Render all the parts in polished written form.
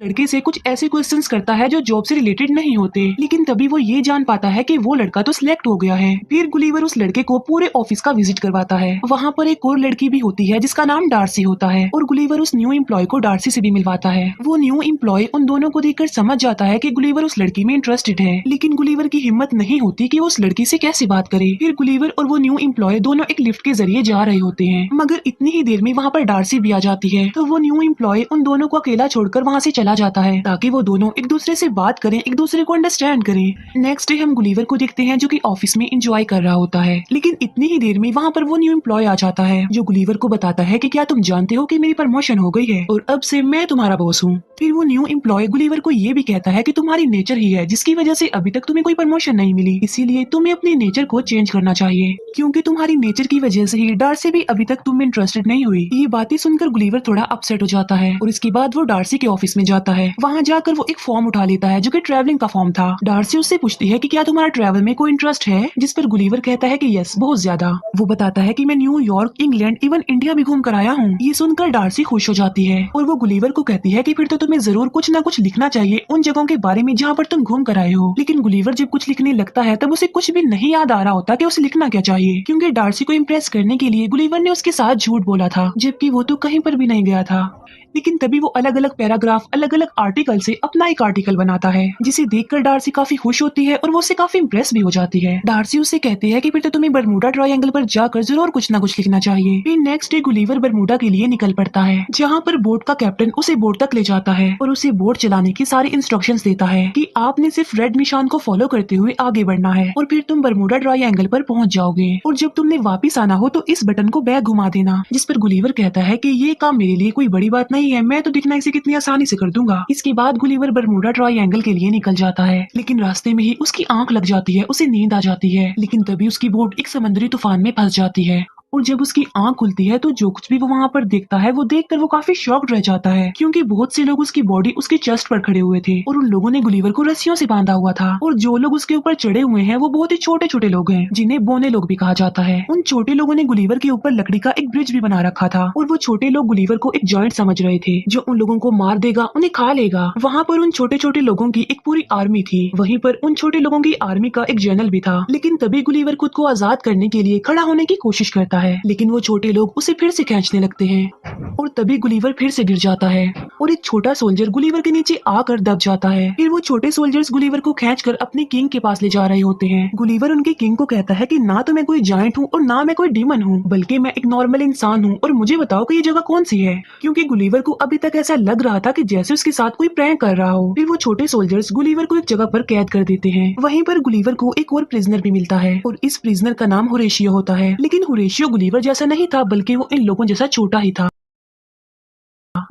लड़के से कुछ ऐसे क्वेश्चंस करता है जो जॉब से रिलेटेड नहीं होते, लेकिन तभी वो ये जान पाता है कि वो लड़का तो सिलेक्ट हो गया है। फिर गुलिवर उस लड़के को पूरे ऑफिस का विजिट करवाता है। वहाँ पर एक और लड़की भी होती है जिसका नाम डार्सी होता है और गुलिवर उस न्यू एम्प्लॉय को डार्सी से भी मिलवाता है। वो न्यू एम्प्लॉय उन दोनों को देखकर समझ जाता है कि गुलिवर उस लड़की में इंटरेस्टेड है, लेकिन गुलिवर की हिम्मत नहीं होती कि वो उस लड़की से कैसे बात करे। फिर गुलिवर और वो न्यू एम्प्लॉय दोनों एक लिफ्ट के जरिए जा रहे होते हैं, मगर इतनी ही देर में वहाँ पर डार्सी भी आ जाती है। तो वो न्यू एम्प्लॉय उन दोनों को अकेला छोड़कर वहाँ से चला जाता है ताकि वो दोनों एक दूसरे से बात करें, एक दूसरे को अंडरस्टैंड करें। नेक्स्ट डे हम गुलिवर को देखते हैं जो कि ऑफिस में एंजॉय कर रहा होता है, लेकिन इतनी ही देर में वहाँ पर वो न्यू एम्प्लॉय आ जाता है जो गुलिवर को बताता है कि क्या तुम जानते हो कि मेरी प्रमोशन हो गई है और अब से मैं तुम्हारा बॉस हूँ। फिर वो न्यू एम्प्लॉय गुलिवर को ये भी कहता है कि तुम्हारी नेचर ही है जिसकी वजह से अभी तक तुम्हें कोई प्रमोशन नहीं मिली, इसीलिए तुम्हें अपने नेचर को चेंज करना चाहिए, क्योंकि तुम्हारी नेचर की वजह से ही डार्सी भी अभी तक तुम में इंटरेस्टेड नहीं हुई। ये बातें सुनकर गुलिवर थोड़ा अपसेट हो जाता है और इसके बाद वो डार्सी के ऑफिस में जाता है। वहाँ जाकर वो एक फॉर्म उठा लेता है जो कि ट्रैवलिंग का फॉर्म था। डार्सी उससे पूछती है कि क्या तुम्हारा ट्रैवल में कोई इंटरेस्ट है, जिस पर गुलिवर कहता है कि यस, बहुत ज्यादा। वो बताता है कि मैं न्यूयॉर्क, इंग्लैंड, इवन इंडिया भी घूम कर आया हूँ। ये सुनकर डार्सी खुश हो जाती है और वो गुलिवर को कहती है कि फिर तो तुम्हें जरूर कुछ न कुछ लिखना चाहिए उन जगहों के बारे में जहाँ पर तुम घूम कर आए हो। लेकिन गुलिवर जब कुछ लिखने लगता है तब उसे कुछ भी नहीं याद आ रहा होता कि उसे लिखना क्या चाहिए, क्योंकि डार्सी को इम्प्रेस करने के लिए गुलिवर ने उसके साथ झूठ बोला था, जबकि वो तो कहीं पर भी नहीं गया था। लेकिन तभी वो अलग अलग पैराग्राफ, अलग अलग आर्टिकल से अपना एक आर्टिकल बनाता है, जिसे देखकर डार्सी काफी खुश होती है और वो उससे काफी इम्प्रेस भी हो जाती है। डार्सी उससे कहती है कि फिर तो तुम्हें बरमूडा ट्रायंगल पर जाकर जरूर कुछ न कुछ लिखना चाहिए। फिर नेक्स्ट डे गुलिवर बरमूडा के लिए निकल पड़ता है, जहाँ पर बोट का कैप्टन उसे बोट तक ले जाता है और उसे बोट चलाने की सारी इंस्ट्रक्शंस देता है कि आपने सिर्फ रेड निशान को फॉलो करते हुए आगे बढ़ना है और फिर तुम बरमूडा ट्रायंगल पर पहुंच जाओगे, और जब तुमने वापिस आना हो तो इस बटन को बैक घुमा देना। जिस पर गुलिवर कहता है कि ये काम मेरे लिए कोई बड़ी बात नहीं है, मैं तो दिखना इसे कितनी आसानी से कर दूंगा। इसके बाद गुलिवर बरमूडा ट्रायंगल के लिए निकल जाता है, लेकिन रास्ते में ही उसकी आंख लग जाती है, उसे नींद आ जाती है। लेकिन तभी उसकी बोट एक समुद्री तूफान में फंस जाती है और जब उसकी आंख खुलती है तो जो कुछ भी वो वहाँ पर देखता है वो देखकर वो काफी शॉक्ड रह जाता है, क्योंकि बहुत से लोग उसकी बॉडी उसके चेस्ट पर खड़े हुए थे और उन लोगों ने गुलिवर को रस्सियों से बांधा हुआ था, और जो लोग उसके ऊपर चढ़े हुए हैं वो बहुत ही छोटे छोटे लोग हैं जिन्हें बोने लोग भी कहा जाता है। उन छोटे लोगों ने गुलिवर के ऊपर लकड़ी का एक ब्रिज भी बना रखा था और वो छोटे लोग गुलिवर को एक जॉइंट समझ रहे थे जो उन लोगों को मार देगा, उन्हें खा लेगा। वहाँ पर उन छोटे छोटे लोगों की एक पूरी आर्मी थी, वहीं पर उन छोटे लोगों की आर्मी का एक जनरल भी था। लेकिन तभी गुलिवर खुद को आजाद करने के लिए खड़ा होने की कोशिश करता है, लेकिन वो छोटे लोग उसे फिर से खींचने लगते हैं और तभी गुलिवर फिर से गिर जाता है और एक छोटा सोल्जर गुलिवर के नीचे आकर दब जाता है। फिर वो छोटे सोल्जर्स गुलिवर को खींचकर अपने किंग के पास ले जा रहे होते हैं। गुलिवर उनके किंग को कहता है कि ना तो मैं कोई जायंट हूँ और ना मैं कोई डीमन हूँ, बल्कि मैं एक नॉर्मल इंसान हूँ, और मुझे बताओ कि ये जगह कौन सी है, क्योंकि गुलिवर को अभी तक ऐसा लग रहा था कि जैसे उसके साथ कोई प्रैंक कर रहा हो। फिर वो छोटे सोल्जर्स गुलिवर को एक जगह पर कैद कर देते हैं। वहीं पर गुलिवर को एक और प्रिजनर भी मिलता है और इस प्रिजनर का नाम होरेशियो होता है, लेकिन होरेशियो गुलिवर जैसा नहीं था, बल्कि वो इन लोगों जैसा छोटा ही था।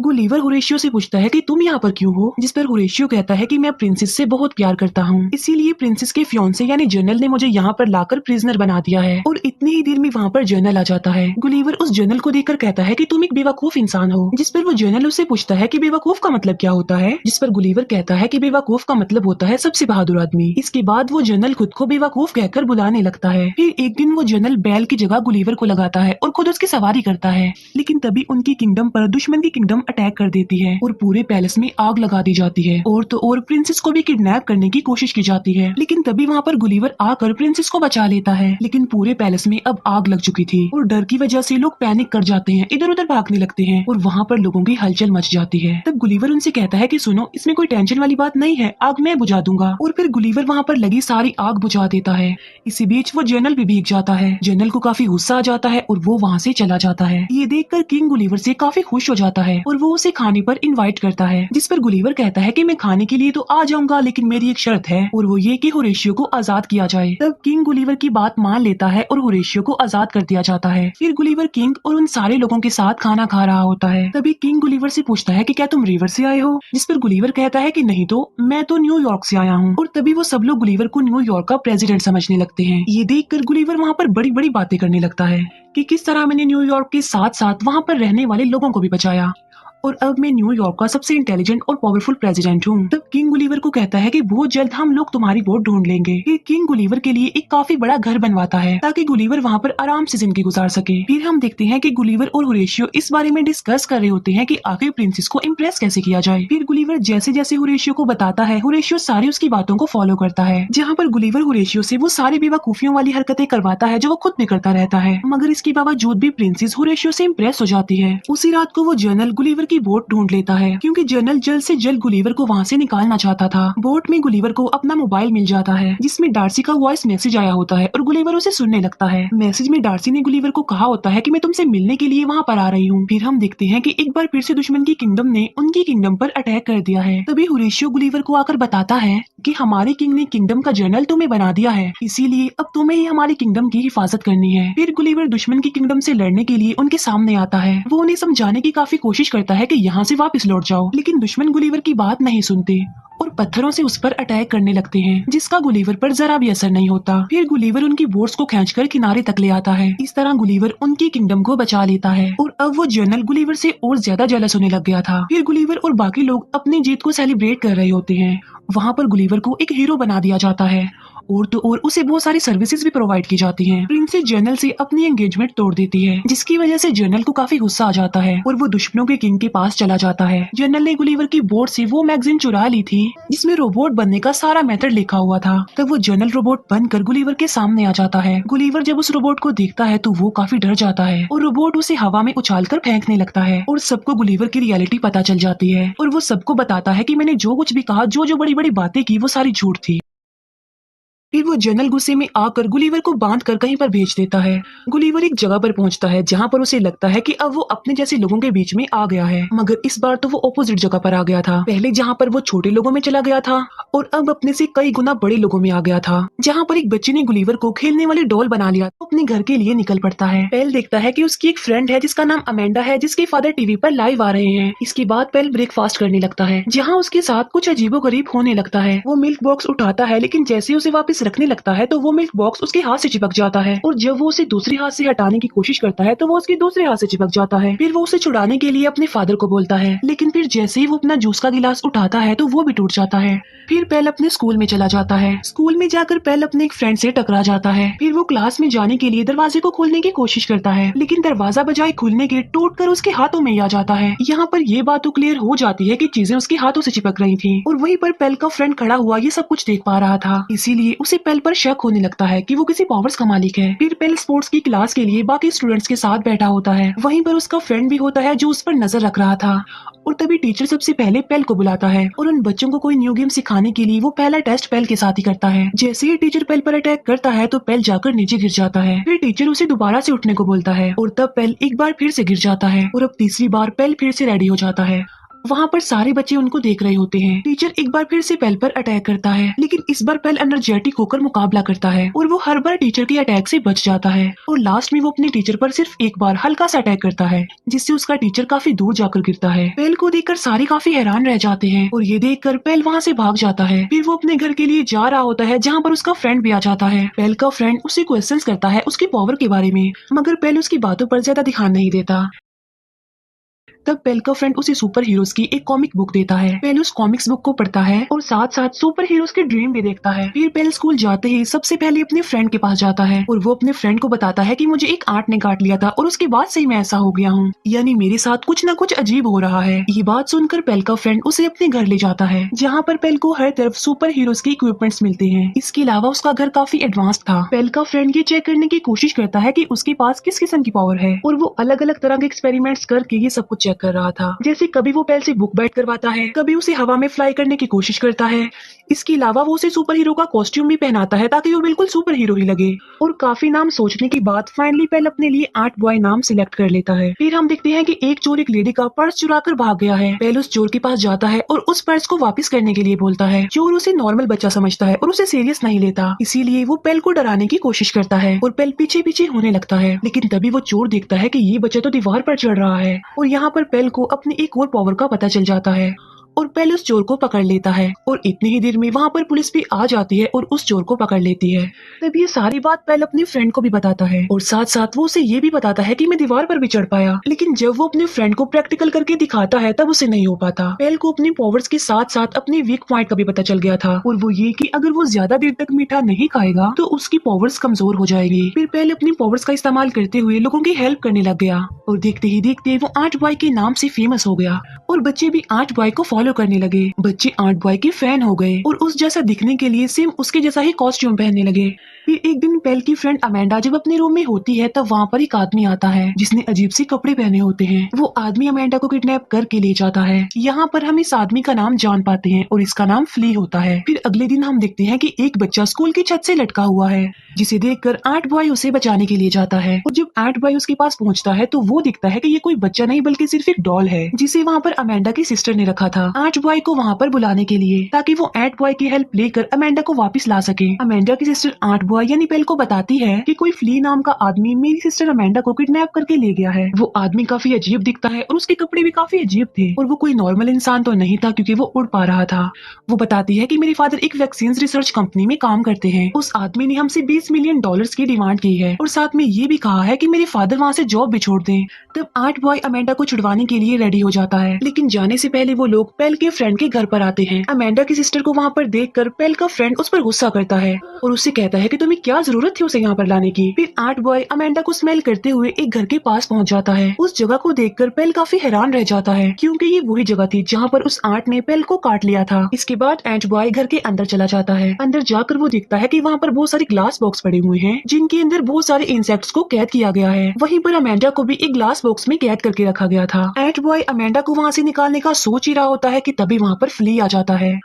गुलिवर होरेशियो से पूछता है कि तुम यहाँ पर क्यों हो, जिस पर होरेशियो कहता है कि मैं प्रिंसेस से बहुत प्यार करता हूँ, इसीलिए प्रिंसेस के फियांसे यानी जनरल ने मुझे यहाँ पर लाकर प्रिजनर बना दिया है। और इतनी ही देर में वहाँ पर जनरल आ जाता है। गुलिवर उस जनरल को देखकर कहता है कि तुम एक बेवकूफ इंसान हो, जिस पर वो जनरल उससे पूछता है कि बेवकूफ का मतलब क्या होता है, जिस पर गुलिवर कहता है कि बेवकूफ का मतलब होता है सबसे बहादुर आदमी। इसके बाद वो जनरल खुद को बेवकूफ कहकर बुलाने लगता है। फिर एक दिन वो जनरल बैल की जगह गुलिवर को लगाता है और खुद उसकी सवारी करता है, लेकिन तभी उनकी किंगडम पर दुश्मन की किंगडम अटैक कर देती है और पूरे पैलेस में आग लगा दी जाती है, और तो और प्रिंसेस को भी किडनैप करने की कोशिश की जाती है। लेकिन तभी वहाँ पर गुलिवर आकर प्रिंसेस को बचा लेता है, लेकिन पूरे पैलेस में अब आग लग चुकी थी और डर की वजह से लोग पैनिक कर जाते हैं, इधर उधर भागने लगते हैं और वहाँ पर लोगों की हलचल मच जाती है। तब गुलिवर उनसे कहता है कि सुनो, इसमें कोई टेंशन वाली बात नहीं है, आग मैं बुझा दूंगा। और फिर गुलिवर वहाँ पर लगी सारी आग बुझा देता है। इसी बीच वो जनरल भी भीग जाता है। जनरल को काफी गुस्सा आ जाता है और वो वहाँ से चला जाता है। ये देखकर किंग गुलिवर से काफी खुश हो जाता है और वो उसे खाने पर इनवाइट करता है, जिस पर गुलिवर कहता है कि मैं खाने के लिए तो आ जाऊंगा, लेकिन मेरी एक शर्त है और वो ये कि होरेशियो को आजाद किया जाए। तब किंग गुलिवर की बात मान लेता है और होरेशियो को आजाद कर दिया जाता है। फिर गुलिवर किंग और उन सारे लोगों के साथ खाना खा रहा होता है। तभी किंग गुलिवर से पूछता है कि क्या तुम रिवर से आए हो, जिस पर गुलिवर कहता है कि नहीं तो मैं तो न्यूयॉर्क से आया हूँ। और तभी वो सब लोग गुलिवर को न्यूयॉर्क का प्रेसिडेंट समझने लगते हैं। ये देखकर गुलिवर वहाँ पर बड़ी बड़ी बातें करने लगता है कि किस तरह मैंने न्यूयॉर्क के साथ साथ वहाँ पर रहने वाले लोगों को भी बचाया। और अब मैं न्यूयॉर्क का सबसे इंटेलिजेंट और पावरफुल प्रेसिडेंट हूँ। तब किंग गुलिवर को कहता है कि बहुत जल्द हम लोग तुम्हारी वोट ढूंढ लेंगे। फिर किंग गुलिवर के लिए एक काफी बड़ा घर बनवाता है ताकि गुलिवर वहाँ पर आराम से जिंदगी गुजार सके। फिर हम देखते हैं कि गुलिवर और होरेशियो इस बारे में डिस्कस कर रहे होते हैं कि आखिर प्रिंसेस को इम्प्रेस कैसे किया जाए। फिर गुलिवर जैसे जैसे होरेशियो को बताता है, होरेशियो सारी उसकी बातों को फॉलो करता है, जहाँ पर गुलिवर होरेशियो से वो सारी बेवकूफियों वाली हरकतें करवाता है जो वो खुद भी करता रहता है। मगर इसके बावजूद भी प्रिंसेस होरेशियो से इम्प्रेस हो जाती है। उसी रात को वो जनरल गुलिवर की बोट ढूंढ लेता है क्योंकि जनरल जल्द से जल्द गुलिवर को वहाँ से निकालना चाहता था। बोट में गुलिवर को अपना मोबाइल मिल जाता है जिसमें डार्सी का वॉइस मैसेज आया होता है और गुलिवर उसे सुनने लगता है। मैसेज में डार्सी ने गुलिवर को कहा होता है कि मैं तुमसे मिलने के लिए वहाँ पर आ रही हूँ। फिर हम देखते हैं कि एक बार फिर से दुश्मन की किंगडम ने उनकी किंगडम पर अटैक कर दिया है। तभी होरेशियो गुलिवर को आकर बताता है कि हमारे किंग ने किंगडम का जनरल तुम्हें बना दिया है, इसीलिए अब तुम्हें ही हमारी किंगडम की हिफाजत करनी है। फिर गुलिवर दुश्मन की किंगडम से लड़ने के लिए उनके सामने आता है। वो उन्हें समझाने की काफी कोशिश करता है कि यहाँ से वापस लौट जाओ, लेकिन दुश्मन गुलिवर की बात नहीं सुनते और पत्थरों से उस पर अटैक करने लगते हैं जिसका गुलिवर पर जरा भी असर नहीं होता। फिर गुलिवर उनकी बोट्स को खींचकर किनारे तक ले आता है। इस तरह गुलिवर उनकी किंगडम को बचा लेता है और अब वो जनरल गुलिवर से और ज्यादा जेलस होने लग गया था। फिर गुलिवर और बाकी लोग अपनी जीत को सेलिब्रेट कर रहे होते हैं। वहाँ पर गुलिवर को एक हीरो बना दिया जाता है और तो और उसे बहुत सारी सर्विसेज भी प्रोवाइड की जाती हैं। प्रिंसेस जनरल से अपनी एंगेजमेंट तोड़ देती है जिसकी वजह से जनरल को काफी गुस्सा आ जाता है और वो दुश्मनों के किंग के पास चला जाता है। जनरल ने गुलिवर की बोर्ड से वो मैगजीन चुरा ली थी जिसमें रोबोट बनने का सारा मेथड लिखा हुआ था। तब वो जनरल रोबोट बनकर गुलिवर के सामने आ जाता है। गुलिवर जब उस रोबोट को देखता है तो वो काफी डर जाता है और रोबोट उसे हवा में उछालकर फेंकने लगता है और सबको गुलिवर की रियलिटी पता चल जाती है और वो सबको बताता है कि मैंने जो कुछ भी कहा, जो जो बड़ी बड़ी बातें की, वो सारी झूठ थी। फिर वो जनरल गुस्से में आकर गुलिवर को बांध कर कहीं पर भेज देता है। गुलिवर एक जगह पर पहुंचता है जहां पर उसे लगता है कि अब वो अपने जैसे लोगों के बीच में आ गया है, मगर इस बार तो वो ऑपोजिट जगह पर आ गया था। पहले जहां पर वो छोटे लोगों में चला गया था और अब अपने से कई गुना बड़े लोगों में आ गया था। जहां पर एक बच्चे ने गुलिवर को खेलने वाली डॉल बना लिया तो अपने घर के लिए निकल पड़ता है। पेल देखता है कि उसकी एक फ्रेंड है जिसका नाम अमेंडा है, जिसके फादर टीवी पर लाइव आ रहे हैं। इसके बाद पेल ब्रेकफास्ट करने लगता है जहाँ उसके साथ कुछ अजीबोगरीब होने लगता है। वो मिल्क बॉक्स उठाता है लेकिन जैसे उसे वापस रखने लगता है तो वो मिल्क बॉक्स उसके हाथ से चिपक जाता है और जब वो उसे दूसरे हाथ से हटाने की कोशिश करता है तो वो उसके दूसरे हाथ से चिपक जाता है। फिर वो उसे छुड़ाने के लिए अपने फादर को बोलता है, लेकिन फिर जैसे ही वो अपना जूस का गिलास उठाता है तो वो भी टूट जाता है। फिर पेल अपने स्कूल में चला जाता है। स्कूल में जाकर पेल अपने एक फ्रेंड से टकरा जाता है। फिर वो क्लास में जाने के लिए दरवाजे को खोलने की कोशिश करता है लेकिन दरवाजा बजाय खुलने के टूटकर उसके हाथों में ही आ जाता है। यहाँ पर ये बात तो क्लियर हो जाती है कि चीजें उसके हाथों से चिपक रही थी और वहीं पर पेल का फ्रेंड खड़ा हुआ ये सब कुछ देख पा रहा था, इसीलिए उसे पेल पर शक होने लगता है कि वो किसी पावर्स का मालिक है। फिर पेल स्पोर्ट्स की क्लास के लिए बाकी स्टूडेंट्स के साथ बैठा होता है। वहीं पर उसका फ्रेंड भी होता है जो उस पर नजर रख रहा था और तभी टीचर सबसे पहले पेल को बुलाता है और उन बच्चों को कोई न्यू गेम सिखाने के लिए वो पहला टेस्ट पेल के साथ ही करता है। जैसे ही टीचर पेल पर अटैक करता है तो पेल जाकर नीचे गिर जाता है। फिर टीचर उसे दोबारा से उठने को बोलता है और तब पेल एक बार फिर से गिर जाता है और अब तीसरी बार पेल फिर से रेडी हो जाता है। वहाँ पर सारे बच्चे उनको देख रहे होते हैं। टीचर एक बार फिर से पेल पर अटैक करता है लेकिन इस बार पेल एनर्जेटिक होकर मुकाबला करता है और वो हर बार टीचर के अटैक से बच जाता है और लास्ट में वो अपने टीचर पर सिर्फ एक बार हल्का सा अटैक करता है जिससे उसका टीचर काफी दूर जाकर गिरता है। पेल को देखकर सारे काफी हैरान रह जाते हैं और ये देखकर पेल वहाँ से भाग जाता है। फिर वो अपने घर के लिए जा रहा होता है जहाँ पर उसका फ्रेंड भी आ जाता है। पेल का फ्रेंड उसे क्वेश्चंस करता है उसकी पावर के बारे में, मगर पेल उसकी बातों पर ज्यादा ध्यान नहीं देता। तब पेल का फ्रेंड उसे सुपर हीरोज की एक कॉमिक बुक देता है। पेल उस कॉमिक्स बुक को पढ़ता है और साथ साथ सुपर हीरोज के ड्रीम भी देखता है। फिर पेल स्कूल जाते ही सबसे पहले अपने फ्रेंड के पास जाता है और वो अपने फ्रेंड को बताता है कि मुझे एक आंट ने काट लिया था और उसके बाद से ही मैं ऐसा हो गया हूँ, यानी मेरे साथ कुछ न कुछ अजीब हो रहा है। ये बात सुनकर पेल का फ्रेंड उसे अपने घर ले जाता है जहाँ पर पेल को हर तरफ सुपर हीरोज के इक्विपमेंट्स मिलते हैं। इसके अलावा उसका घर काफी एडवांस था। पेल का फ्रेंड ये चेक करने की कोशिश करता है कि उसके पास किस किस्म की पावर है और वो अलग अलग तरह के एक्सपेरिमेंट्स करके ये सब कुछ चेक कर रहा था। जैसे कभी वो पेल से बुक बैट करवाता है, कभी उसे हवा में फ्लाई करने की कोशिश करता है। इसके अलावा वो उसे सुपर हीरो का कॉस्ट्यूम भी पहनाता है ताकि वो बिल्कुल सुपर हीरो ही लगे। और काफी नाम सोचने के बाद फाइनली पेल अपने लिए आर्ट बॉय नाम सिलेक्ट कर लेता है। फिर हम देखते हैं कि एक चोर एक लेडी का पर्स चुरा कर भाग गया है। पेल उस चोर के पास जाता है और उस पर्स को वापस करने के लिए बोलता है। चोर उसे नॉर्मल बच्चा समझता है और उसे सीरियस नहीं लेता, इसीलिए वो पेल को डराने की कोशिश करता है और पेल पीछे पीछे होने लगता है। लेकिन तभी वो चोर देखता है कि ये बच्चा तो दीवार पर चढ़ रहा है और यहाँ पर पेल को अपनी एक और पावर का पता चल जाता है और पेल उस चोर को पकड़ लेता है और इतनी ही देर में वहाँ पर पुलिस भी आ जाती है और उस चोर को पकड़ लेती है। तब ये सारी बात पेल अपने फ्रेंड को भी बताता है और साथ साथ वो उसे ये भी बताता है कि मैं दीवार पर भी चढ़ पाया, लेकिन जब वो अपने फ्रेंड को प्रैक्टिकल करके दिखाता है तब उसे नहीं हो पाता। पेल को अपने पावर्स के साथ साथ अपने वीक पॉइंट का भी पता चल गया था और वो ये कि अगर वो ज्यादा देर तक मीठा नहीं खाएगा तो उसकी पावर्स कमजोर हो जाएगी। फिर पेल अपनी पावर्स का इस्तेमाल करते हुए लोगों की हेल्प करने लग गया और देखते ही देखते वो आर्ट बॉय के नाम से फेमस हो गया और बच्चे भी आर्ट बॉय को फॉलो करने लगे। बच्चे आर्ट बॉय के फैन हो गए और उस जैसा दिखने के लिए सेम उसके जैसा ही कॉस्ट्यूम पहनने लगे। फिर एक दिन पेल की फ्रेंड अमेंडा जब अपने रूम में होती है तब वहाँ पर एक आदमी आता है जिसने अजीब से कपड़े पहने होते हैं। वो आदमी अमेंडा को किडनैप करके ले जाता है। यहाँ पर हम इस आदमी का नाम जान पाते हैं और इसका नाम फ्ली होता है। फिर अगले दिन हम देखते हैं कि एक बच्चा स्कूल की छत से लटका हुआ है, जिसे देखकर आर्ट बॉय उसे बचाने के लिए जाता है और जब आर्ट बॉय उसके पास पहुँचता है तो वो दिखता है कि ये कोई बच्चा नहीं बल्कि सिर्फ एक डॉल है जिसे वहाँ पर अमेंडा की सिस्टर ने रखा था आर्ट बॉय को वहाँ पर बुलाने के लिए, ताकि वो आर्ट बॉय की हेल्प लेकर अमेंडा को वापस ला सके। अमेंडा की सिस्टर आर्ट बॉय यानी पेल को बताती है कि कोई फ्ली नाम का आदमी मेरी सिस्टर अमेंडा को किडनैप करके ले गया है। वो आदमी काफी अजीब दिखता है और उसके कपड़े भी काफी अजीब थे और वो कोई नॉर्मल इंसान तो नहीं था क्योंकि वो उड़ पा रहा था। वो बताती है कि मेरे फादर एक वैक्सीन रिसर्च कंपनी में काम करते हैं। उस आदमी ने हमसे $20 मिलियन की डिमांड की है और साथ में ये भी कहा है कि मेरे फादर वहाँ से जॉब भी छोड़ दें। तब आर्ट बॉय अमेंडा को छुड़वाने के लिए रेडी हो जाता है, लेकिन जाने से पहले वो लोग पेल के फ्रेंड के घर पर आते हैं। अमेंडा की सिस्टर को वहाँ पर देखकर पेल का फ्रेंड उस पर गुस्सा करता है और उससे कहता है कि तुम्हें क्या जरूरत थी उसे यहाँ पर लाने की। फिर आर्ट बॉय अमेंडा को स्मेल करते हुए एक घर के पास पहुँच जाता है। उस जगह को देखकर पेल काफी हैरान रह जाता है क्योंकि ये वही जगह थी जहाँ पर उस आर्ट ने पेल को काट लिया था। इसके बाद आर्ट बॉय घर के अंदर चला जाता है। अंदर जाकर वो देखता है कि वहाँ पर बहुत सारे ग्लास बॉक्स पड़े हुए हैं जिनके अंदर बहुत सारे इंसेक्ट्स को कैद किया गया है। वहीं पर अमेंडा को भी एक ग्लास बॉक्स में कैद करके रखा गया था। आर्ट बॉय अमेंडा को वहाँ से निकालने का सोच ही रहा होता है कि तभी वहाँ पर फ्ली आ जाता है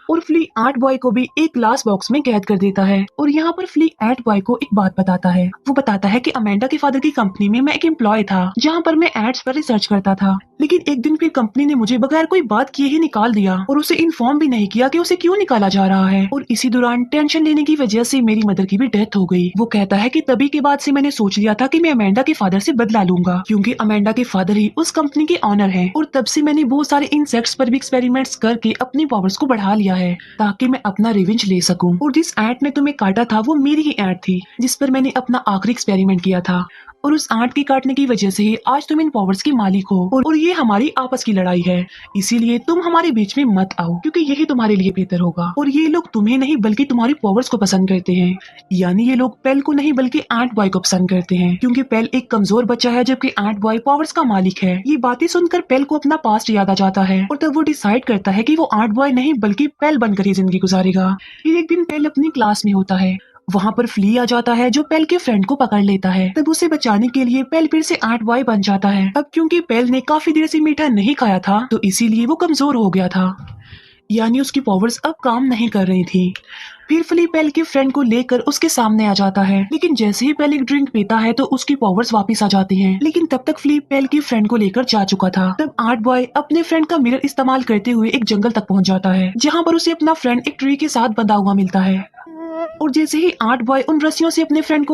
और फ्ली आर्ट बॉय को भी एक ग्लास बॉक्स में कैद कर देता है। और यहाँ पर फ्ली आर्ट बॉय को एक बात बताता है। वो बताता है कि अमेंडा के फादर की कंपनी में मैं एक एम्प्लॉय था जहाँ पर मैं एड्स पर रिसर्च करता था, लेकिन एक दिन फिर कंपनी ने मुझे बगैर कोई बात किए ही निकाल दिया और उसे इन्फॉर्म भी नहीं किया कि उसे क्यों निकाला जा रहा है। और इसी दौरान टेंशन लेने की वजह से मेरी मदर की भी डेथ हो गई। वो कहता है कि तभी के बाद से मैंने सोच लिया था कि मैं अमेंडा के फादर से बदला लूंगा क्योंकि अमेंडा के फादर ही उस कंपनी के ऑनर हैं। और तब से मैंने बहुत सारे इंसेक्ट्स पर भी एक्सपेरिमेंट्स करके अपनी पावर्स को बढ़ा लिया है ताकि मैं अपना रिवेंज ले सकूं। और जिस एंट ने तुम्हें काटा था वो मेरी ही एंट थी जिस पर मैंने अपना आखिरी एक्सपेरिमेंट किया था और उस आंट के काटने की वजह से ही आज तुम इन पावर्स के मालिक हो और ये हमारी आपस की लड़ाई है, इसीलिए तुम हमारे बीच में मत आओ क्योंकि यही तुम्हारे लिए बेहतर होगा। और ये लोग तुम्हें नहीं बल्कि तुम्हारी पावर्स को पसंद करते हैं, यानी ये लोग पेल को नहीं बल्कि आंट बॉय को पसंद करते हैं क्योंकि पेल एक कमजोर बच्चा है जबकि आंट बॉय पावर्स का मालिक है। ये बातें सुनकर पेल को अपना पास्ट याद आ जाता है और तब वो डिसाइड करता है कि वो आंट बॉय नहीं बल्कि पेल बनकर ही जिंदगी गुजारेगा। फिर एक दिन पेल अपनी क्लास में होता है, वहाँ पर फ्ली आ जाता है जो पेल के फ्रेंड को पकड़ लेता है। तब उसे बचाने के लिए पेल फिर से आर्ट बॉय बन जाता है। अब क्योंकि पेल ने काफी देर से मीठा नहीं खाया था तो इसीलिए वो कमजोर हो गया था, यानी उसकी पावर्स अब काम नहीं कर रही थी। फिर फ्ली पेल के फ्रेंड को लेकर उसके सामने आ जाता है, लेकिन जैसे ही पेल एक ड्रिंक पीता है तो उसकी पावर्स वापस आ जाती हैं। लेकिन तब तक फ्ली पेल के फ्रेंड को लेकर जा चुका था। तब आर्ट बॉय अपने फ्रेंड का मिरर इस्तेमाल करते हुए एक जंगल तक पहुंच जाता है जहाँ पर उसे अपना फ्रेंड एक ट्री के साथ बंधा हुआ मिलता है। और जैसे ही आर्ट बॉय उन रस्सियों से अपने फ्रेंड को